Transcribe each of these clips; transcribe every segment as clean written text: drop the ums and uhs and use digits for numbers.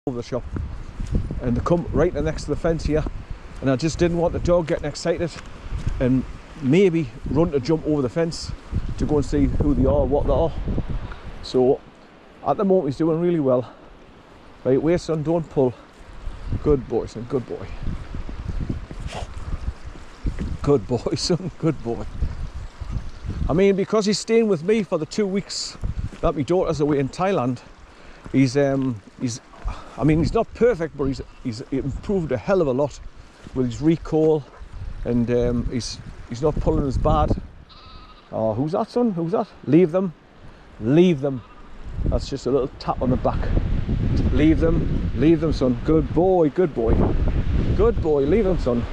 over the shop, and they come right next to the fence here, and I just didn't want the dog getting excited and maybe run to jump over the fence to go and see who they are, what they are. So at the moment he's doing really well. Right, wait son, don't pull. Good boy son, good boy. Good boy son, good boy. I mean, because he's staying with me for the 2 weeks that my daughter's away in Thailand, he's I mean, he's not perfect, but he's improved a hell of a lot with his recall, and he's not pulling as bad. Oh, who's that son? Who's that? Leave them. Leave them. That's just a little tap on the back. Leave them son. Good boy, good boy. Good boy, leave them son.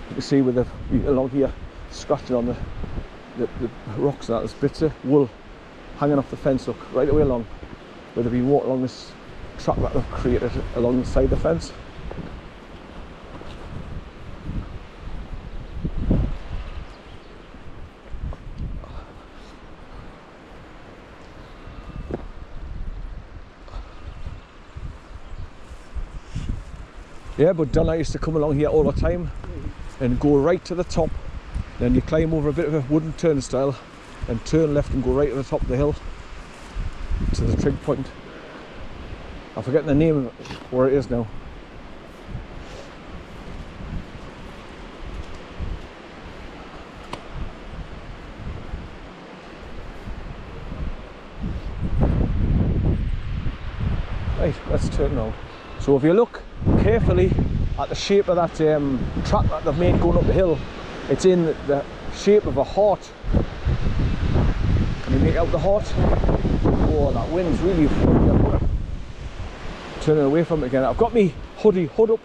You can see with the along here scratching on the rocks and that, there's bits of wool hanging off the fence, look, right away along where they've been walking along this track that they've created along the side of the fence. Yeah, but Donna used to come along here all the time and go right to the top. Then you climb over a bit of a wooden turnstile and turn left and go right to the top of the hill to the trig point. I'm forgetting the name of it, where it is now. Right, let's turn now. So if you look carefully at the shape of that track that they've made going up the hill, it's in the shape of a heart. Can you make out the heart? Oh, that wind's really turning away from it again. I've got my hood up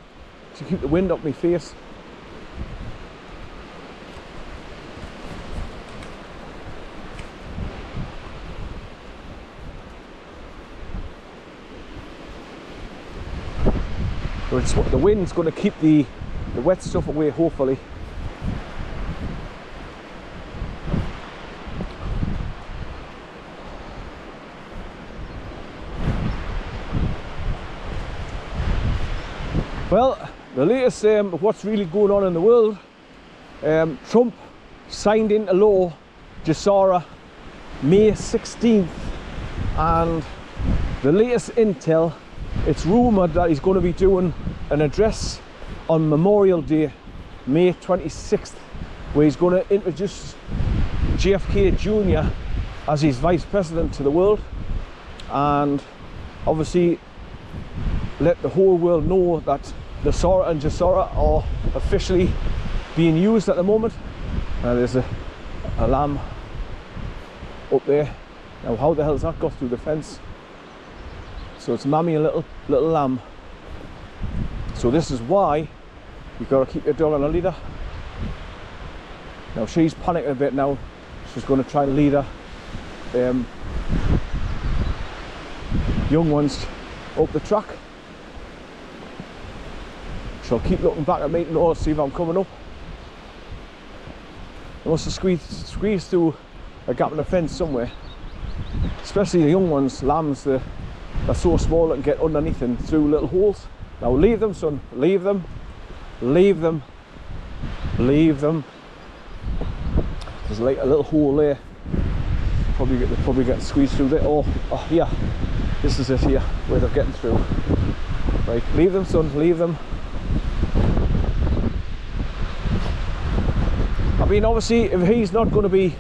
to keep the wind up my face. So the wind's going to keep the wet stuff away, hopefully. Well, the latest of what's really going on in the world, Trump signed into law DSARA May 16th, and the latest intel, it's rumoured that he's going to be doing an address on Memorial Day, May 26th, where he's going to introduce JFK Jr. as his vice president to the world, and obviously let the whole world know that DSARA and JSARA are officially being used at the moment. There's a lamb up there. Now how the hell's that got through the fence? So it's mammy and little lamb. So this is why you've got to keep your dog on a leader. Now she's panicking a bit now. She's going to try and lead her young ones up the track. She'll keep looking back at me to see if I'm coming up. I must have squeezed through a gap in the fence somewhere. Especially the young ones, lambs, they're so small that can get underneath and through little holes. Now leave them son, leave them, leave them, leave them. There's like a little hole there. They're probably getting squeezed through there. Oh yeah, this is it here, where they're getting through. Right, leave them son, leave them. I mean, obviously, if he's not going to be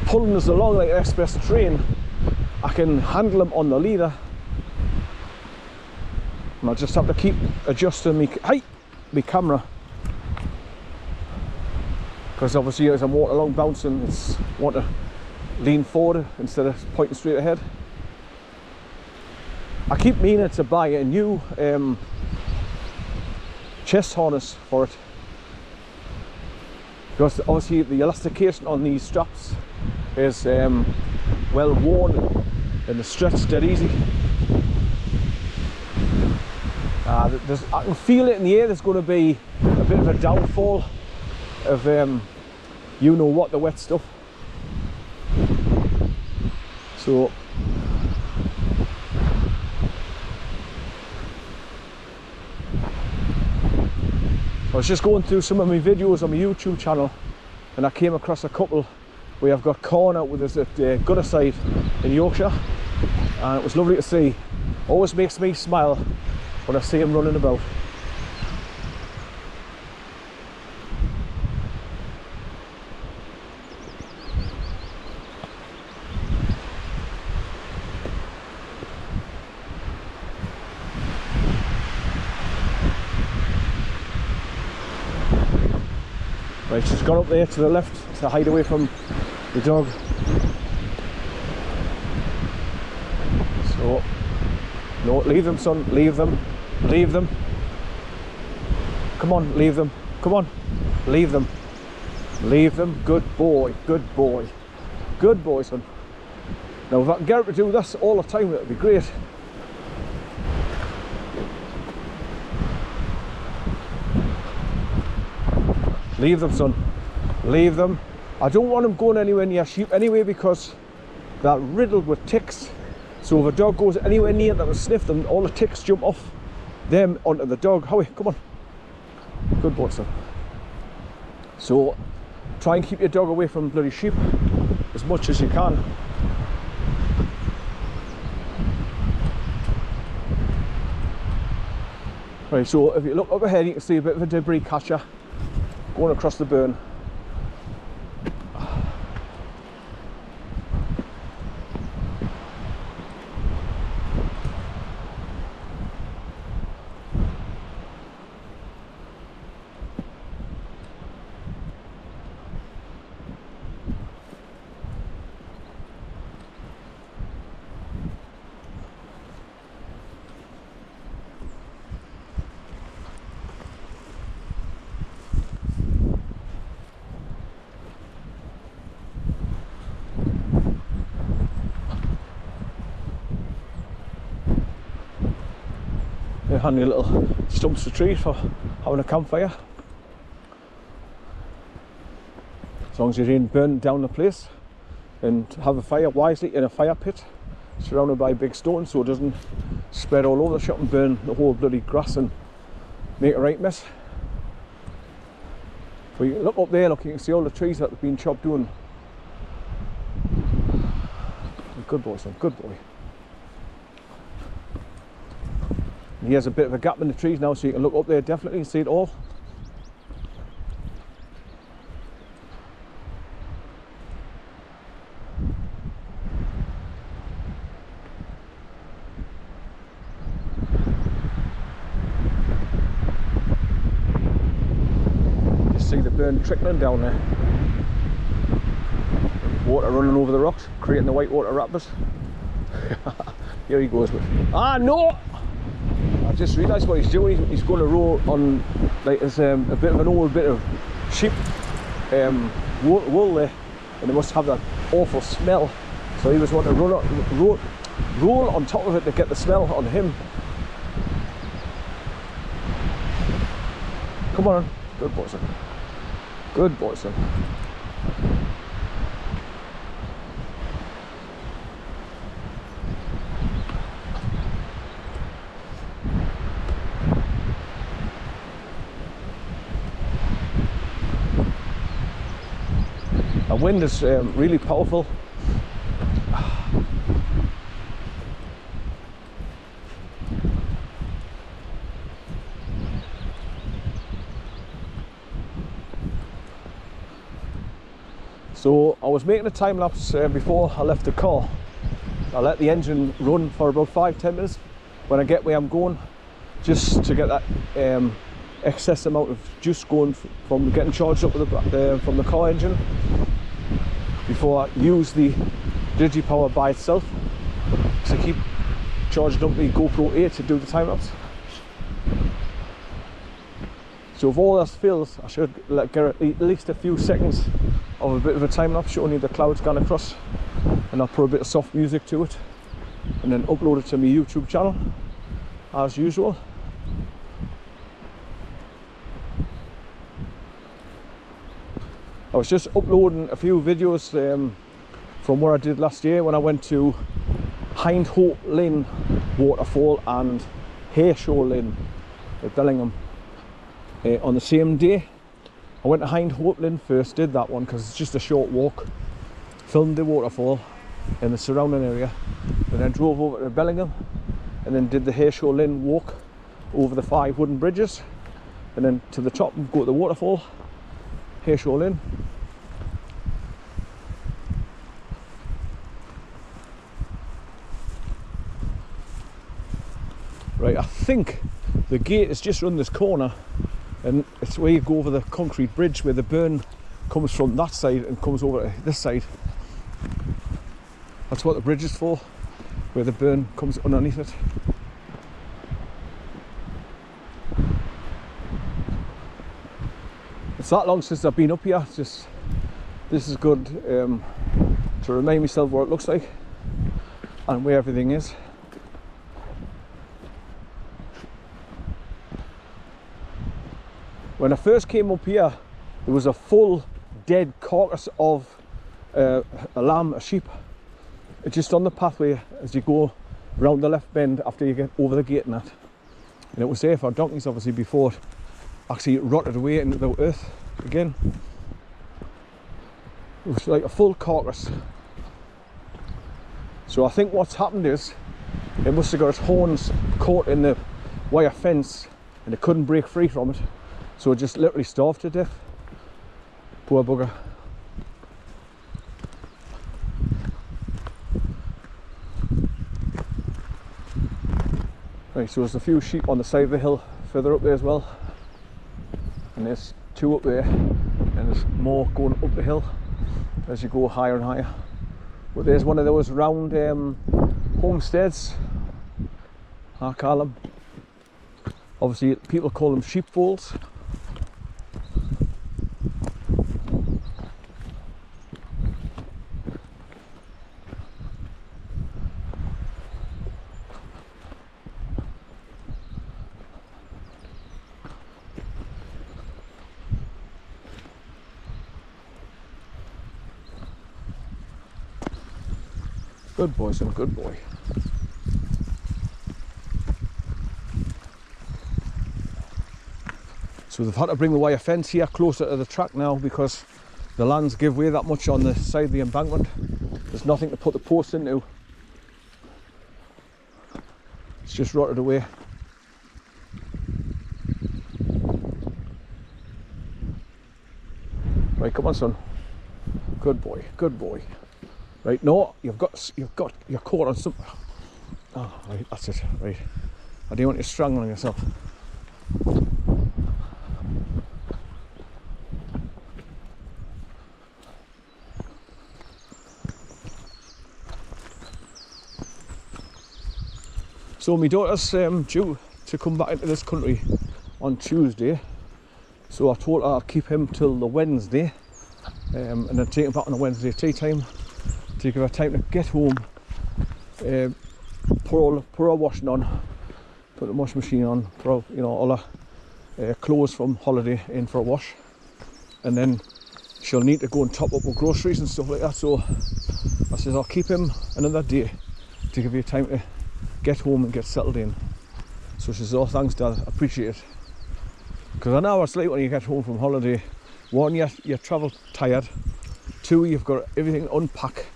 pulling us along like an express train, I can handle him on the leader. And I'll just have to keep adjusting my camera. Because obviously, as I'm walking along bouncing, I want to lean forward instead of pointing straight ahead. I keep meaning to buy a new chest harness for it. Because obviously the elastication on these straps is well worn and the stretch dead easy. I can feel it in the air. There's going to be a bit of a downfall of you know what, the wet stuff. So I was just going through some of my videos on my YouTube channel and I came across a couple where I've got corn out with us at gutter side in Yorkshire, and it was lovely to see. Always makes me smile when I see them running about. Right, she's gone up there to the left to hide away from the dog. So, no, leave them, son, leave them, leave them. Come on, leave them, come on, leave them, leave them. Good boy, good boy, good boy, son. Now, if I can get her to do this all the time, that would be great. Leave them, son, leave them. I don't want them going anywhere near sheep anyway, because they're riddled with ticks. So if a dog goes anywhere near them and sniff them, all the ticks jump off them onto the dog. Howie, come on. Good boy, son. So try and keep your dog away from bloody sheep as much as you can. Right, so if you look up ahead, you can see a bit of a debris catcher going across the burn. Handy little stumps of trees for having a campfire. As long as you didn't burn down the place, and have a fire wisely in a fire pit surrounded by big stones so it doesn't spread all over the shop and burn the whole bloody grass and make a right mess. But you look up there, look, you can see all the trees that have been chopped down. Good boy, son, good boy. He has a bit of a gap in the trees now, so you can look up there definitely and see it all. You see the burn trickling down there. Water running over the rocks, creating the whitewater rapids. Here he goes. Ah, no! I just realised what he's doing. He's going to roll on, like, there's a bit of an old bit of sheep wool there, and it must have that awful smell. So he was wanting to roll on top of it to get the smell on him. Come on, good boy, son. Good boy, son. The wind is really powerful. So I was making a time lapse before I left the car. I let the engine run for about 5-10 minutes when I get where I'm going, just to get that excess amount of juice going from getting charged up with from the car engine, before I use the Digipower by itself to keep charging up the GoPro 8 to do the time lapse. So if all else fails, I should get at least a few seconds of a bit of a time lapse showing you the clouds going across, and I'll put a bit of soft music to it and then upload it to my YouTube channel as usual. I was just uploading a few videos from what I did last year when I went to Hindhope Lynn Waterfall and Hayshore Lynn at Bellingham. on the same day. I went to KIDLAND first, did that one because it's just a short walk, filmed the waterfall in the surrounding area, and then drove over to Bellingham and then did the Lynn walk over the 5 wooden bridges and then to the top and go to the waterfall, Lynn. Right, I think the gate is just around this corner, and it's where you go over the concrete bridge where the burn comes from that side and comes over to this side. That's what the bridge is for, where the burn comes underneath it. It's that long since I've been up here. It's just, this is good to remind myself what it looks like and where everything is. When I first came up here, there was a full dead carcass of a lamb, a sheep, just on the pathway as you go round the left bend after you get over the gate and that. And it was there for donkeys obviously before it actually rotted away into the earth again. It was like a full carcass. So I think what's happened is it must have got its horns caught in the wire fence and it couldn't break free from it. So it just literally starved to death. Poor bugger. Right, so there's a few sheep on the side of the hill further up there as well. And there's 2 up there, and there's more going up the hill as you go higher and higher. But there's one of those round homesteads, I call them. Obviously people call them sheepfolds. Good boy, son, good boy. So they've had to bring the wire fence here closer to the track now because the lands give way that much on the side of the embankment. There's nothing to put the posts into. It's just rotted away. Right, come on, son. Good boy, good boy. Right, no, you're caught on something. Oh, right, that's it, right. I don't want you strangling yourself. So my daughter's due to come back into this country on Tuesday. So I told her I'll keep him till the Wednesday and then take him back on the Wednesday tea time. To give her time to get home, pour her washing on, put the washing machine on, pour all her clothes from holiday in for a wash, and then she'll need to go and top up with groceries and stuff like that. So I said I'll keep him another day to give you time to get home and get settled in. So she says, oh thanks Dad, I appreciate it. Because I know it's like when you get home from holiday, 1, you're travel tired, 2, you've got everything to unpack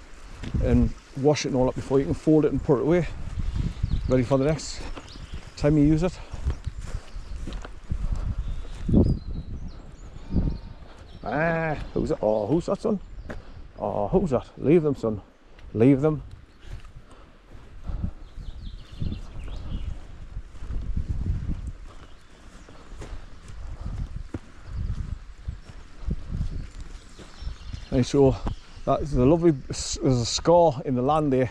and wash it and all up before you can fold it and put it away, ready for the next time you use it. Who's that? Oh, who's that, son? Oh, who's that? Leave them, son. Leave them. And so that's a lovely, there's a scar in the land there,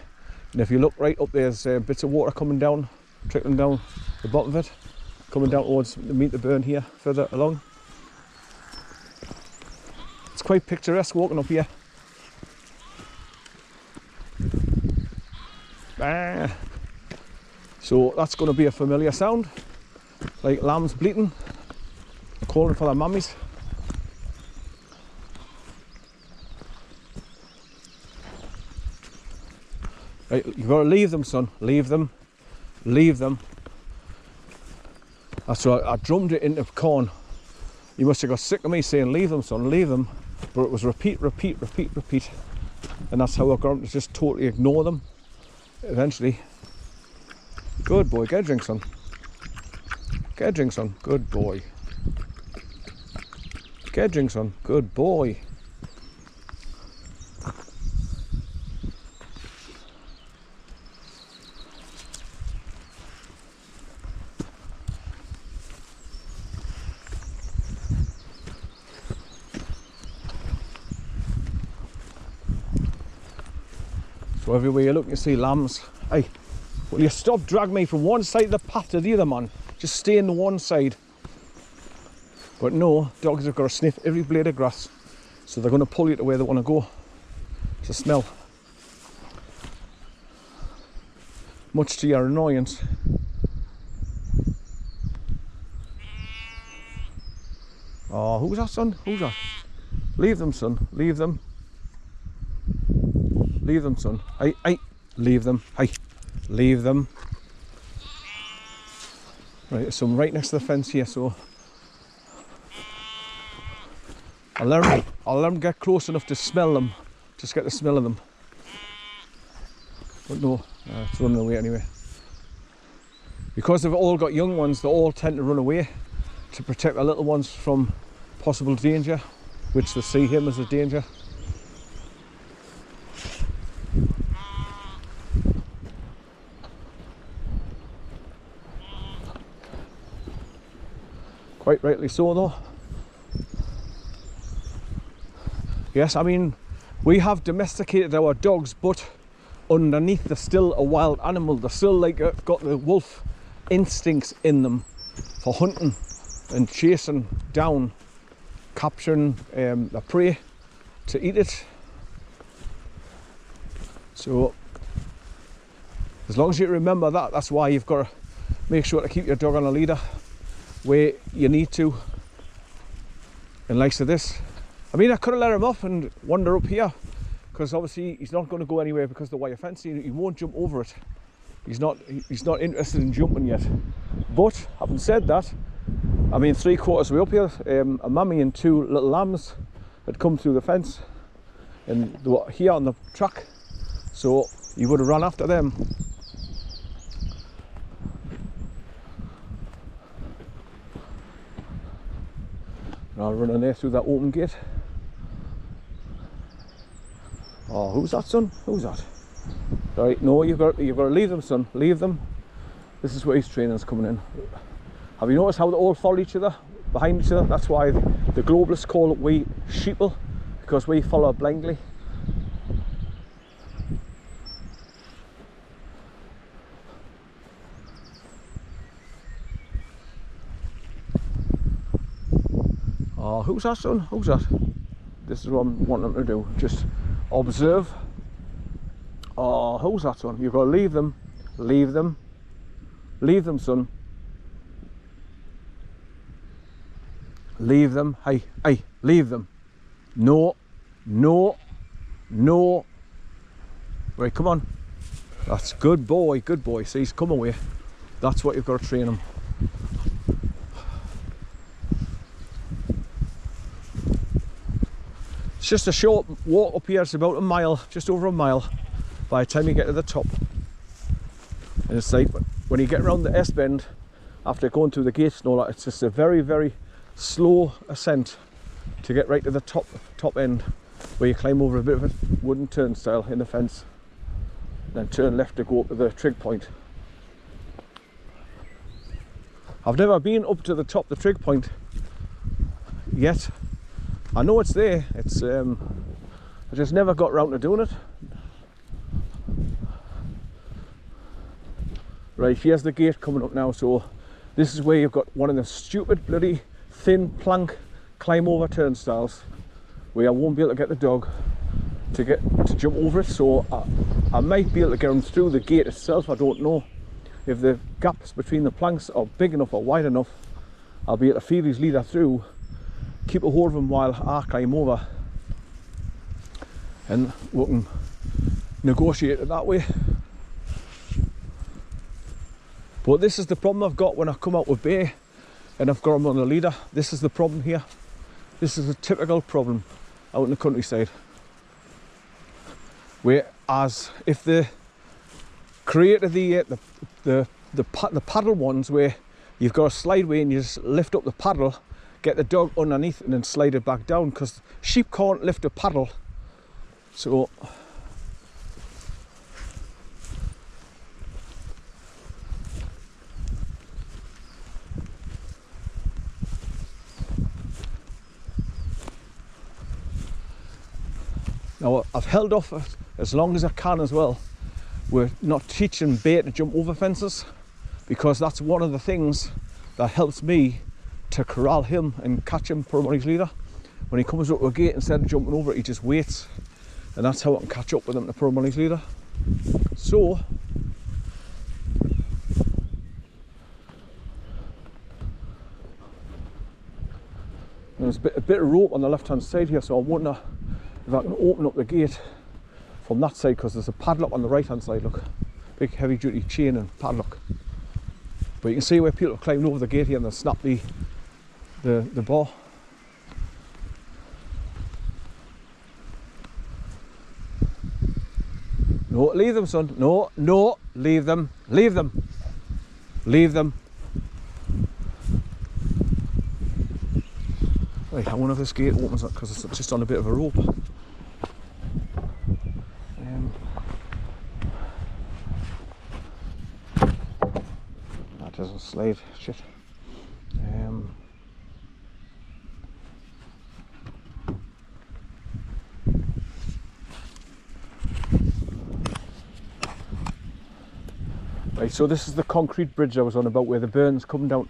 and if you look right up there's bits of water coming down, trickling down the bottom of it, coming down towards the meet the burn here further along. It's quite picturesque walking up here. So that's going to be a familiar sound, like lambs bleating, calling for their mummies. Right, you've got to leave them, son. Leave them. Leave them. So I drummed it into corn You must have got sick of me saying, leave them, son, leave them. But it was repeat, repeat, repeat, repeat. And that's how I got him to just totally ignore them. Eventually. Good boy, get a drink, son. Get a drink, son. Good boy. Get a drink, son. Good boy. So everywhere you look, you see lambs. Hey, will you stop dragging me from one side of the path to the other, man? Just stay on the one side. But no, dogs have got to sniff every blade of grass, so they're going to pull you to where they want to go. It's a smell. Much to your annoyance. Oh, who's that, son? Who's that? Leave them, son. Leave them. Leave them, son. Hey, hey. Leave them. Hey. Leave them. Right, there's some right next to the fence here, so I'll let them get close enough to smell them. Just get the smell of them. But no, it's running away anyway. Because they've all got young ones, they all tend to run away to protect the little ones from possible danger, which they see him as a danger. Quite rightly so, though. Yes, I mean, we have domesticated our dogs, but underneath they're still a wild animal. They're still like got the wolf instincts in them for hunting and chasing down, capturing the prey to eat it. So as long as you remember that, that's why you've got to make sure to keep your dog on a leader where you need to. And like this, I mean, I could have let him off and wander up here, because obviously he's not going to go anywhere because of the wire fence. He won't jump over it. He's not interested in jumping yet. But having said that, I mean, 3/4 way up here, a mummy and 2 little lambs had come through the fence, and they were here on the track, so he would have run after them. And I'll run in there through that open gate. Oh, who's that, son? Who's that? Right, no, you've got to leave them, son. Leave them. This is where his training's coming in. Have you noticed how they all follow each other, behind each other? That's why the globalists call it we sheeple, because we follow blindly. Oh, who's that, son? Who's that? This is what I'm wanting them to do. Just observe. Oh, who's that, son? You've got to leave them. Leave them. Leave them, son. Leave them. Hey, hey, leave them. No, no, no. Right, come on. That's good boy, good boy. See, he's come away. That's what you've got to train him. It's just a short walk up here. It's about a mile, just over a mile, by the time you get to the top. And it's like when you get around the S bend, after going through the gates and all that, it's just a very, very slow ascent to get right to the top end, where you climb over a bit of a wooden turnstile in the fence, then turn left to go up to the trig point. I've never been up to the top of the trig point yet. I know it's there. It's I just never got round to doing it. Right, here's the gate coming up now. So this is where you've got one of the stupid bloody thin plank climb over turnstiles, where I won't be able to get the dog to jump over it. So I might be able to get him through the gate itself. I don't know if the gaps between the planks are big enough or wide enough. I'll be able to feed his leader through, keep a hold of him while I climb over, and we can negotiate it that way. But this is the problem I've got when I come out with Bay. and I've got them on the leader. This is the problem here. This is a typical problem out in the countryside. Whereas if they created the paddle ones where you've got a slide way and you just lift up the paddle, get the dog underneath and then slide it back down, because sheep can't lift a paddle. So now I've held off as long as I can as well. We're not teaching Bear to jump over fences, because that's one of the things that helps me to corral him and catch him, put him on his leader. When he comes up to a gate, instead of jumping over it, he just waits, and that's how I can catch up with him to put him on his leader. So there's a bit of rope on the left hand side here, so I wonder if I can open up the gate from that side, because there's a padlock on the right hand side. Look, big heavy duty chain and padlock. But you can see where people have climbed over the gate here and they snap the bar. No, leave them, son. No, no, leave them, leave them, leave them. Right, I wonder if this gate opens up, because it's just on a bit of a rope. That doesn't slide, shit. Right, so this is the concrete bridge I was on about, where the burns come down